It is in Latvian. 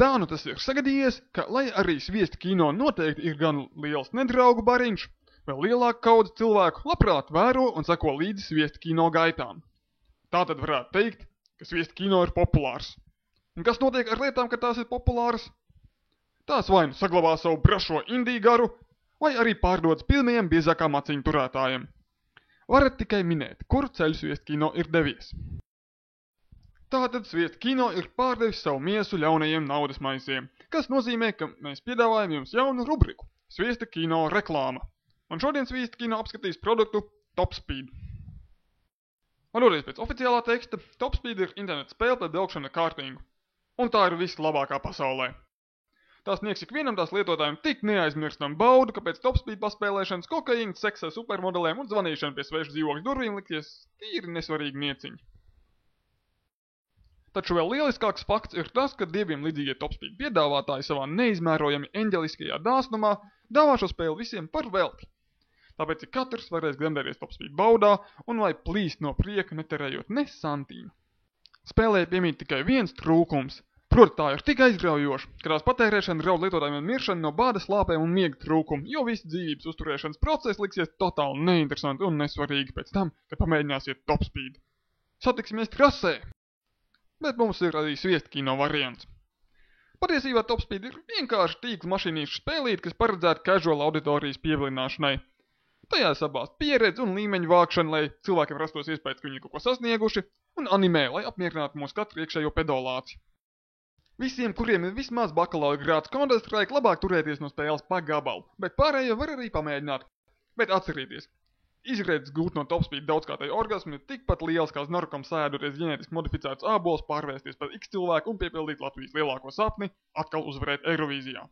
tā nu tas ir sagadījies, ka, lai arī Sviesta kino noteikti ir gan liels nedraugu bariņš, vēl lielāka kaudze cilvēku labprāt vēro un seko līdzi Sviesta kino gaitām. Tā tad varētu teikt, ka Sviesta kino ir populārs. Un kas notiek ar lietām, kad tās ir populāras? Tās vai nu saglabā savu brašo indiju garu, vai arī pārdodas pilniem biezākām aciņu turētājiem. Varat tikai minēt, kuru ceļu Sviesta kino ir devies. Tātad Sviesta kino ir pārdevis savu miesu ļaunajiem naudas maisiem, kas nozīmē, ka mēs piedāvājam jums jaunu rubriku – Sviesta kino reklāma. Un šodien Sviesta kino apskatīs produktu Top Speed. Vadoties pēc oficiālā teksta, Top Speed ir interneta spēle par braukšanu ar kārtingu. Un tā ir vislabākā pasaulē. Tās sniegs ikvienam tās lietotājiem tik neaizmirstam baudu, ka pēc Top Speed paspēlēšanas kokaīna, seksa ar supermodelēm un zvanīšana pie svešu dzīvokļu durvīm likties tīri nesvarīgi nieciņi. Taču vēl lieliskāks fakts ir tas, ka diviem līdzīgie Top Speed piedāvātāji savā neizmērojami eņģeliskajā dāsnumā dāvā šo spēli visiem par velti. Tāpēc katrs varēs gremdēties Top Speed baudā un vai plīst no prieka neterējot ne santīmu. Spēlē piemīt tikai viens trūkums. Proti tā ir tik aizgraujoša, ka tās patērēšana draud lietotājiem miršanu no bāda slāpēm un miega trūkumu, jo visi dzīvības uzturēšanas procesi liksies totāli neinteresanti un nesvarīgi pēc tam, kad pamēģināsiet Top Speed. Satiksimies trasē! Bet mums ir arī Sviesta kino variants. Patiesībā Top Speed ir vienkārši tīkla mašīnīšu spēlīt, kas paredzēta casual auditorijas pievilināšanai. Tajā sabāst pieredzi un līmeņu vākšanu, lai cilvēkiem rastos iespējas, ka viņi kaut ko sasnieguši, un animē, lai apmierinātu mūsu katru iekšējo pedolāci. Visiem, kuriem ir vismaz bakalaura grāds Counter-Strike, labāk turēties no spēles pa gabalu, bet pārējo var arī pamēģināt. Bet atcerieties! Izredzes gūt no Top Speed daudzkārtēju orgasmu ir tikpat liels, kā narkam sēdoties ģenētiski modificētus ābolus, pārvērsties par X cilvēku un piepildīt Latvijas lielāko sapni – atkal uzvarēt Eirovīzijā.